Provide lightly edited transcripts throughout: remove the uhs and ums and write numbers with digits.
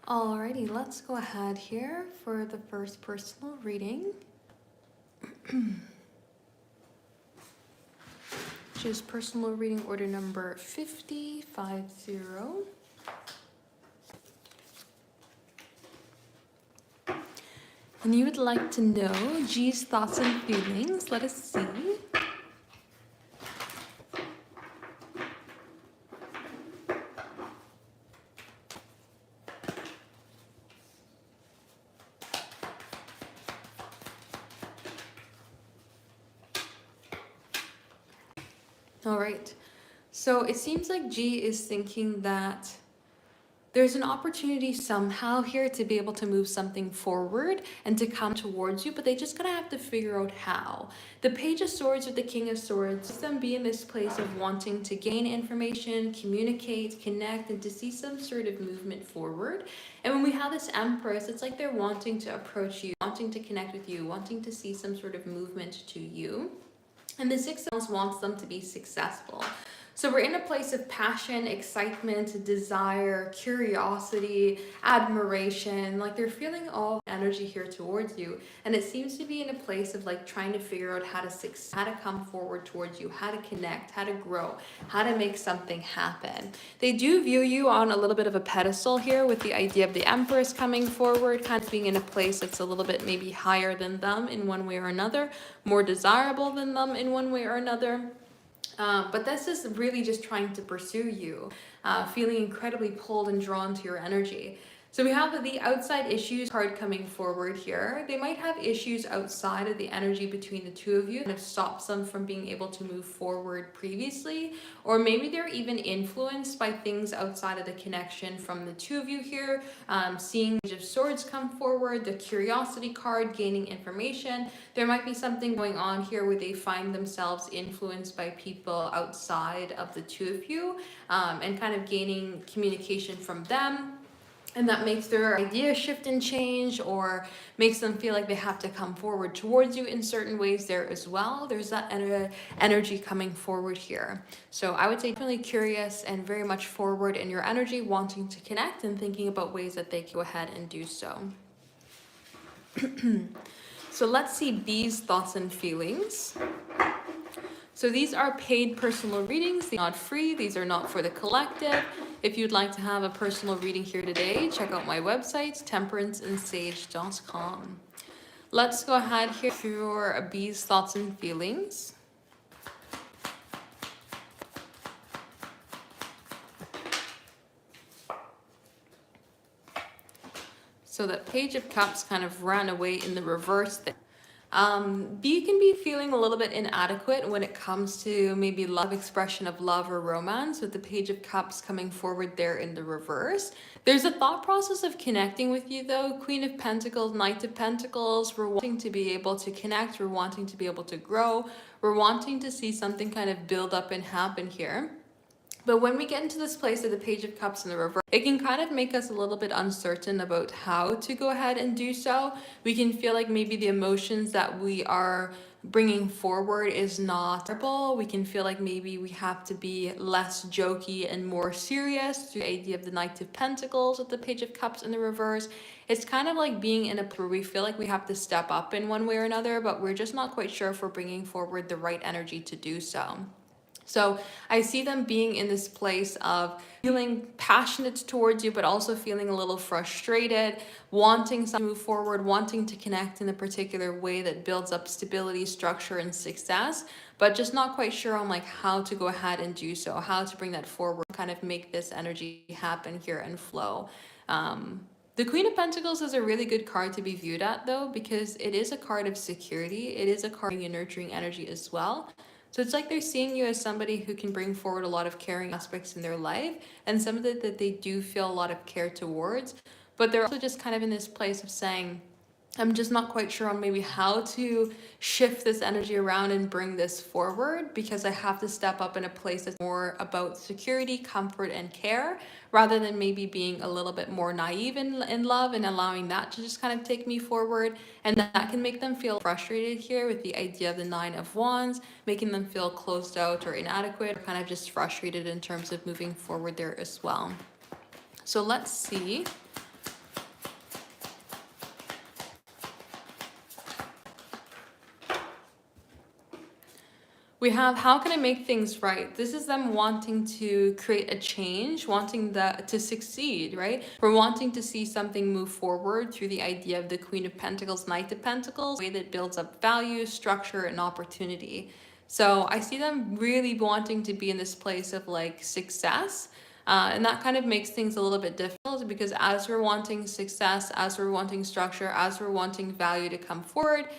Alrighty, let's go ahead here for the first personal reading. Choose personal reading order number 5050. And you would like to know G's thoughts and feelings. Let us see. All right. So it seems like G is thinking that there's an opportunity somehow here to be able to move something forward and to come towards you, but they just gotta have to figure out how. The Page of Swords with the King of Swords, them be in this place of wanting to gain information, communicate, connect, and to see some sort of movement forward. And when we have this Empress, it's like they're wanting to approach you, wanting to connect with you, wanting to see some sort of movement to you. And the Six of Wands wants them to be successful. So we're in a place of passion, excitement, desire, curiosity, admiration. Like they're feeling all energy here towards you. And it seems to be in a place of like trying to figure out how to come forward towards you, how to connect, how to grow, how to make something happen. They do view you on a little bit of a pedestal here with the idea of the Empress coming forward, kind of being in a place that's a little bit maybe higher than them in one way or another, more desirable than them in one way or another. But this is really just trying to pursue you, feeling incredibly pulled and drawn to your energy. So we have the outside issues card coming forward here. They might have issues outside of the energy between the two of you and have stopped them from being able to move forward previously. Or maybe they're even influenced by things outside of the connection from the two of you here. Seeing the Page of Swords come forward, the Curiosity card, gaining information. There might be something going on here where they find themselves influenced by people outside of the two of you, and kind of gaining communication from them. And that makes their idea shift and change, or makes them feel like they have to come forward towards you in certain ways there as well. There's that energy coming forward here. So I would say definitely curious and very much forward in your energy, wanting to connect and thinking about ways that they can go ahead and do so. So let's see B's thoughts and feelings. So these are paid personal readings. They're not free. These are not for the collective. If you'd like to have a personal reading here today, check out my website, temperanceandsage.com. Let's go ahead here for B's thoughts and feelings. So that Page of Cups kind of ran away in the reverse there. B can be feeling a little bit inadequate when it comes to maybe love, expression of love or romance, with the Page of Cups coming forward there in the reverse. There's a thought process of connecting with you though. Queen of Pentacles, Knight of Pentacles. We're wanting to be able to connect. We're wanting to be able to grow. We're wanting to see something kind of build up and happen here. But when we get into this place of the Page of Cups in the reverse, it can kind of make us a little bit uncertain about how to go ahead and do so. We can feel like maybe the emotions that we are bringing forward is not terrible. We can feel like maybe we have to be less jokey and more serious through the idea of the Knight of Pentacles with the Page of Cups in the reverse. It's kind of like being in a place where we feel like we have to step up in one way or another, but we're just not quite sure if we're bringing forward the right energy to do so. So I see them being in this place of feeling passionate towards you, but also feeling a little frustrated, wanting to move forward, wanting to connect in a particular way that builds up stability, structure, and success, but just not quite sure on like how to go ahead and do so, how to bring that forward, kind of make this energy happen here and flow. The Queen of Pentacles is a really good card to be viewed at though, because it is a card of security. It is a card of nurturing energy as well. So it's like they're seeing you as somebody who can bring forward a lot of caring aspects in their life and somebody that they do feel a lot of care towards. But they're also just kind of in this place of saying, I'm just not quite sure on maybe how to shift this energy around and bring this forward, because I have to step up in a place that's more about security, comfort, and care, rather than maybe being a little bit more naive in love and allowing that to just kind of take me forward. And that can make them feel frustrated here with the idea of the Nine of Wands, making them feel closed out or inadequate, or kind of just frustrated in terms of moving forward there as well. So let's see We have how can I make things right? This is them wanting to create a change, wanting to succeed, right? We're wanting to see something move forward through the idea of the Queen of Pentacles, Knight of Pentacles, a way that builds up value, structure, and opportunity. So I see them really wanting to be in this place of like success. And that kind of makes things a little bit difficult because as we're wanting success, as we're wanting structure, as we're wanting value to come forward,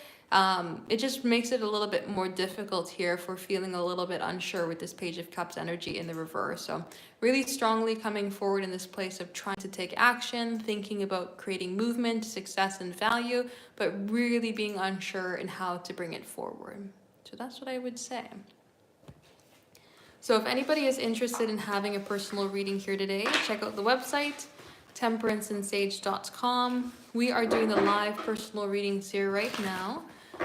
it just makes it a little bit more difficult here if we're feeling a little bit unsure with this Page of Cups energy in the reverse. So really strongly coming forward in this place of trying to take action, thinking about creating movement, success, and value, but really being unsure in how to bring it forward. So that's what I would say. So if anybody is interested in having a personal reading here today, check out the website, temperanceandsage.com. We are doing the live personal readings here right now.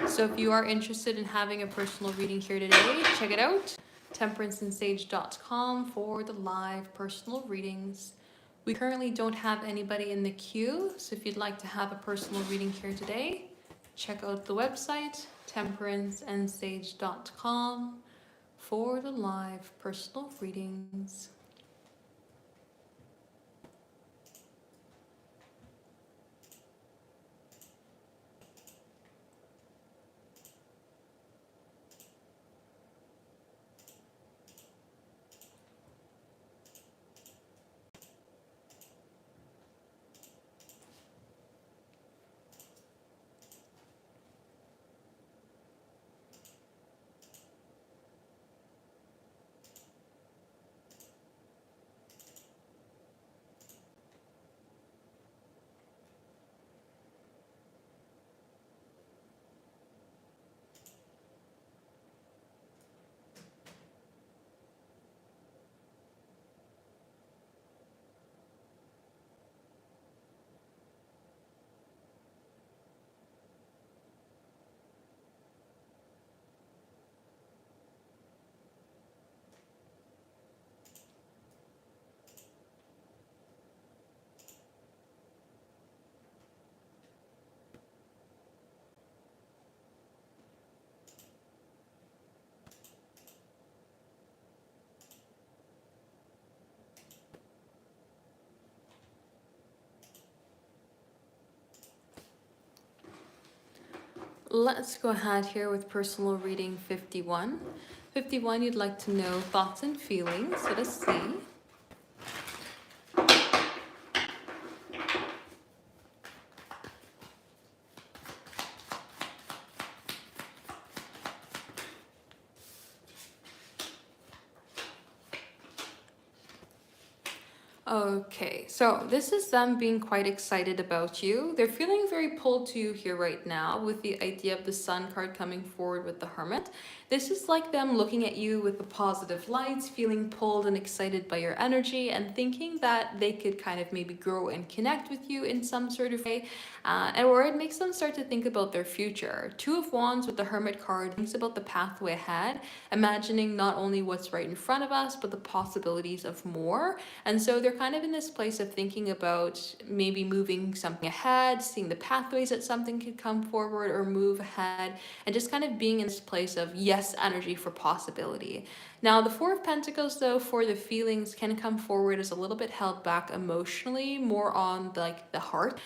So if you are interested in having a personal reading here today, check it out, temperanceandsage.com for the live personal readings. We currently don't have anybody in the queue, so if you'd like to have a personal reading here today, check out the website, temperanceandsage.com for the live personal readings. Let's go ahead here with personal reading 51. 51, you'd like to know thoughts and feelings. Let us see. Okay, so this is them being quite excited about you. They're feeling very pulled to you here right now with the idea of the Sun card coming forward with the Hermit. This is like them looking at you with the positive lights, feeling pulled and excited by your energy and thinking that they could kind of maybe grow and connect with you in some sort of way. Or it makes them start to think about their future. Two of Wands with the Hermit card thinks about the pathway ahead, imagining not only what's right in front of us, but the possibilities of more. And so they're kind of in this place of thinking about maybe moving something ahead, seeing the pathways that something could come forward or move ahead, and just kind of being in this place of yes energy for possibility. Now, the Four of Pentacles, though, for the feelings can come forward as a little bit held back emotionally, more on like the heart.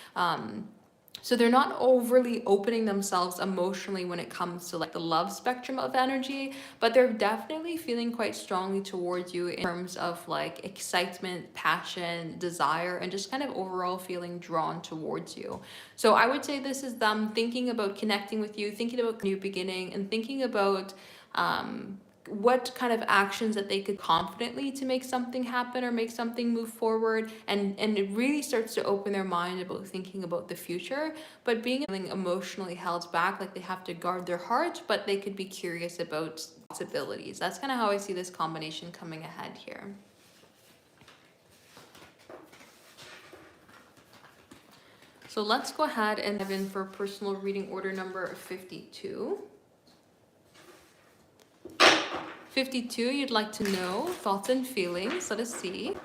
So they're not overly opening themselves emotionally when it comes to like the love spectrum of energy, but they're definitely feeling quite strongly towards you in terms of like excitement, passion, desire, and just kind of overall feeling drawn towards you. So I would say this is them thinking about connecting with you, thinking about new beginning, and thinking about what kind of actions that they could confidently to make something happen or make something move forward, and it really starts to open their mind about thinking about the future, but being emotionally held back, like they have to guard their heart, but they could be curious about possibilities. That's kind of how I see this combination coming ahead here. So let's go ahead and dive in for personal reading order number 52. 52, you'd like to know thoughts and feelings. Let us see.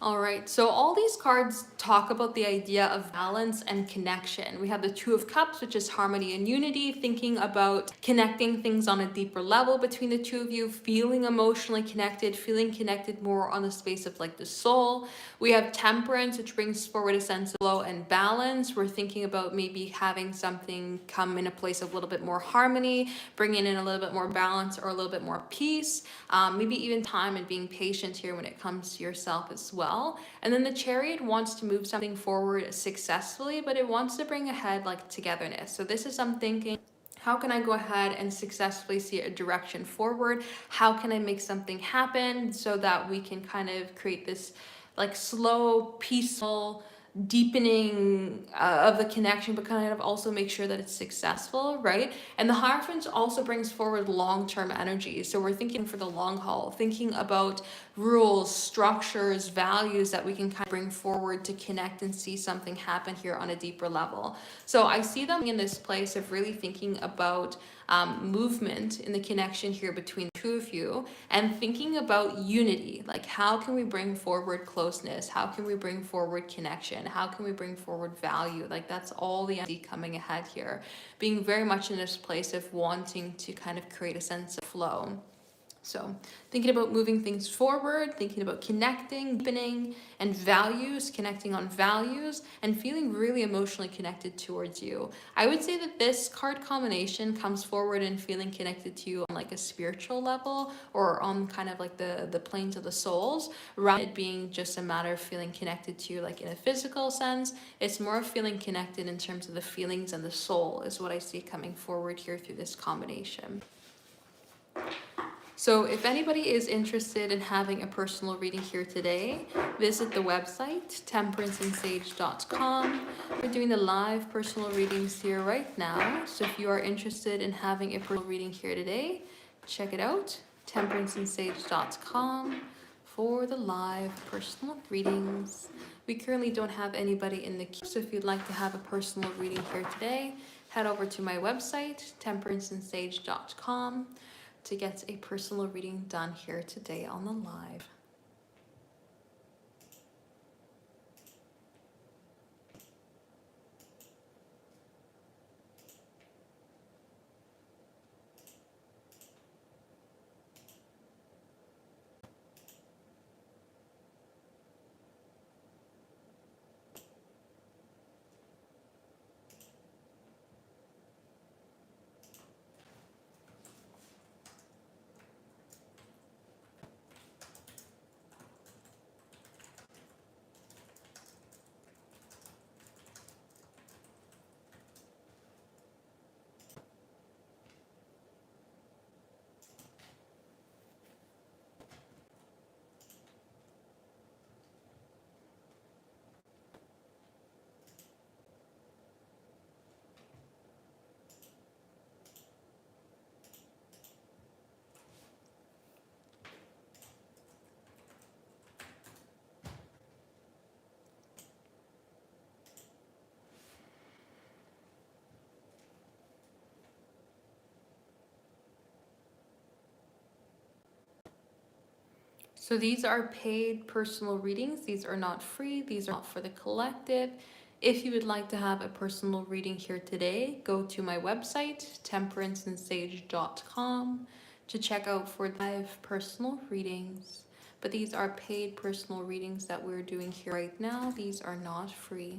All right, so all these cards talk about the idea of balance and connection. We have the Two of Cups, which is harmony and unity, thinking about connecting things on a deeper level between the two of you, feeling emotionally connected, feeling connected more on the space of like the soul. We have Temperance, which brings forward a sense of flow and balance. We're thinking about maybe having something come in a place of a little bit more harmony, bringing in a little bit more balance or a little bit more peace, maybe even time and being patient here when it comes to yourself as well. And then the Chariot wants to move something forward successfully, but it wants to bring ahead like togetherness. So this is I'm thinking, how can I go ahead and successfully see a direction forward? How can I make something happen so that we can kind of create this like slow, peaceful deepening of the connection, but kind of also make sure that it's successful, right? And the Hierophant also brings forward long-term energy. So we're thinking for the long haul, thinking about rules, structures, values that we can kind of bring forward to connect and see something happen here on a deeper level. So I see them in this place of really thinking about movement in the connection here between the two of you, and thinking about unity, like how can we bring forward closeness, how can we bring forward connection, how can we bring forward value. Like that's all the energy coming ahead here, being very much in this place of wanting to kind of create a sense of flow. So thinking about moving things forward, thinking about connecting, deepening, and values, connecting on values, and feeling really emotionally connected towards you. I would say that this card combination comes forward and feeling connected to you on like a spiritual level or on kind of like the planes of the souls, rather than it being just a matter of feeling connected to you like in a physical sense. It's more of feeling connected in terms of the feelings and the soul is what I see coming forward here through this combination. So if anybody is interested in having a personal reading here today, visit the website, temperanceandsage.com. We're doing the live personal readings here right now. So if you are interested in having a personal reading here today, check it out, temperanceandsage.com for the live personal readings. We currently don't have anybody in the queue, so if you'd like to have a personal reading here today, head over to my website, temperanceandsage.com. to get a personal reading done here today on the live. So these are paid personal readings. These are not free. These are not for the collective. If you would like to have a personal reading here today, go to my website, temperanceandsage.com, to check out for live personal readings. But these are paid personal readings that we're doing here right now. These are not free.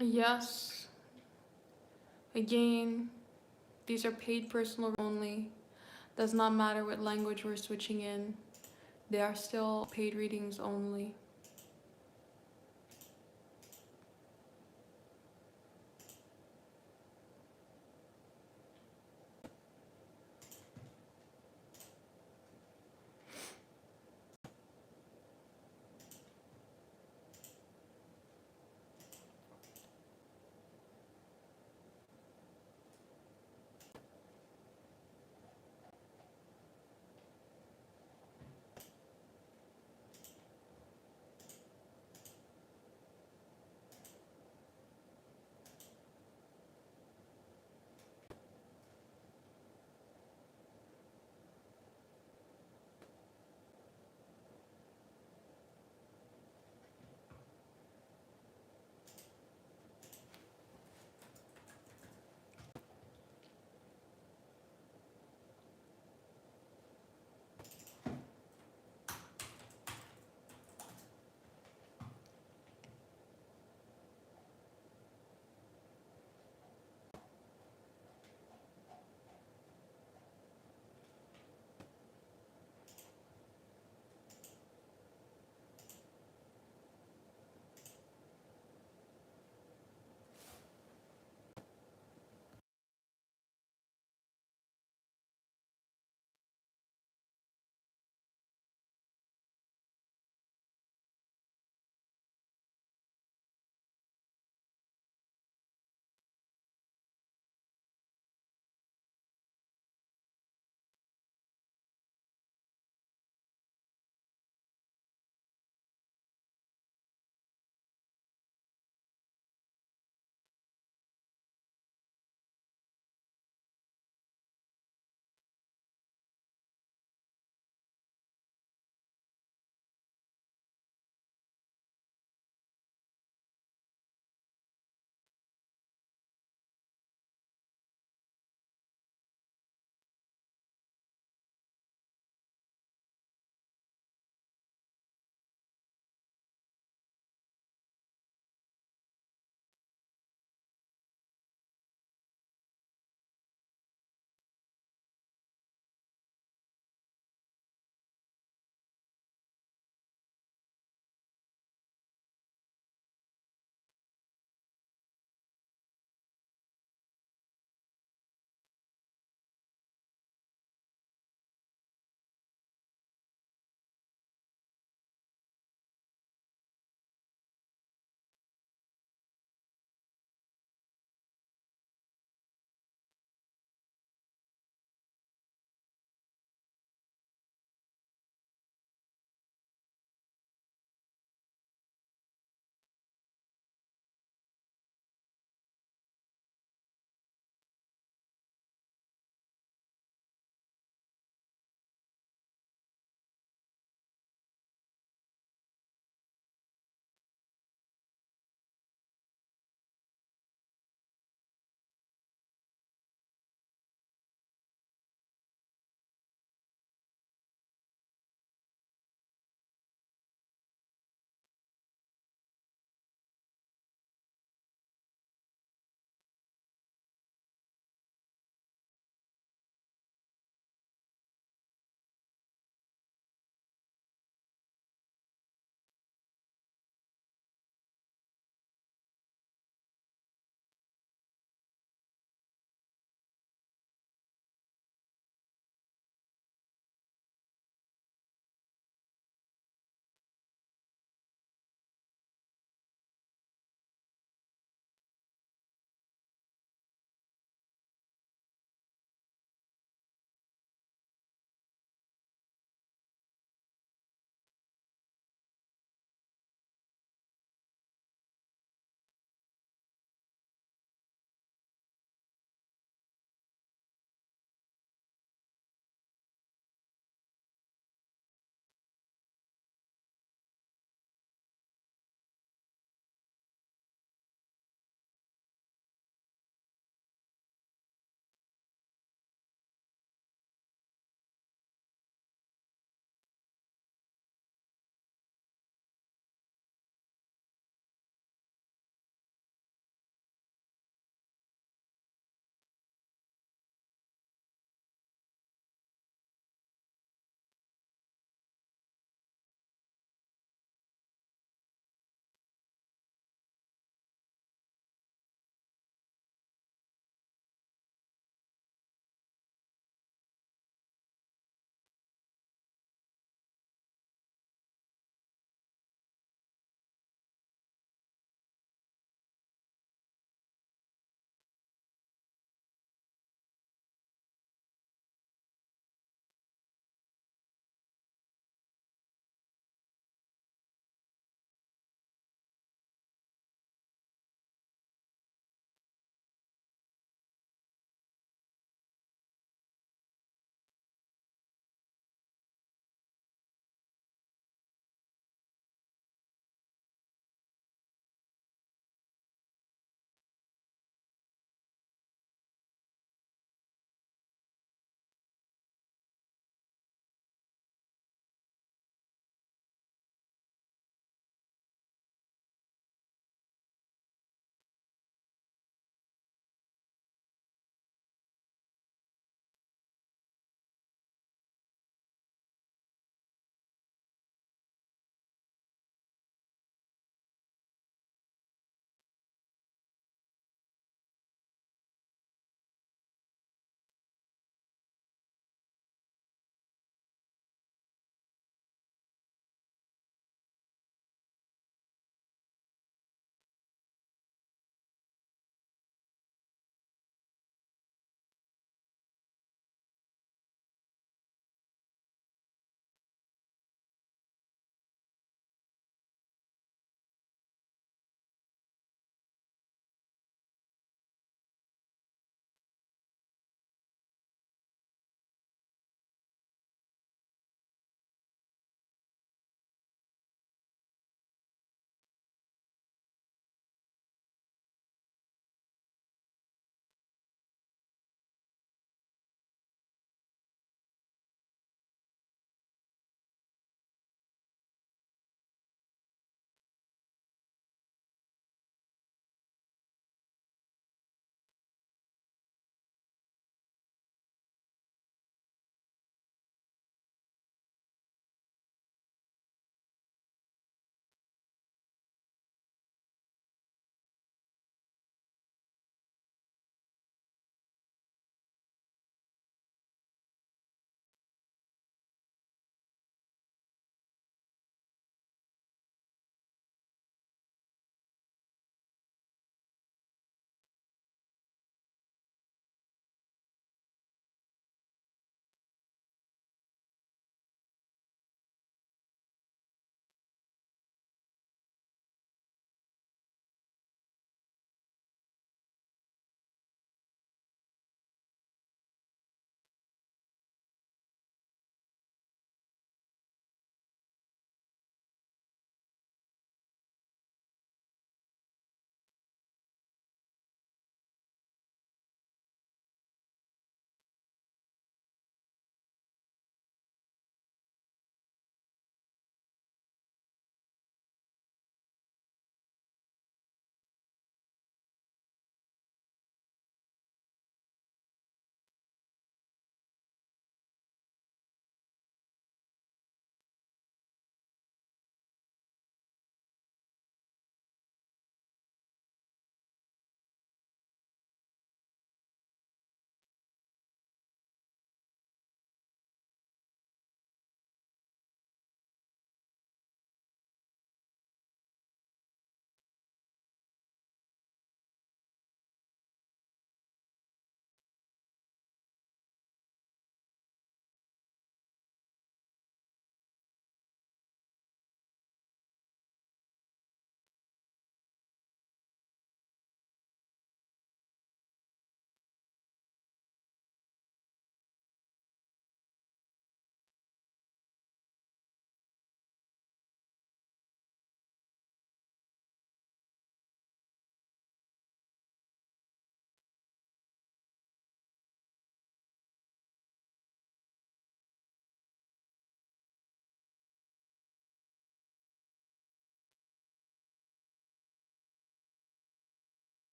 Yes. Again, these are paid personal only. Does not matter what language we're switching in. They are still paid readings only.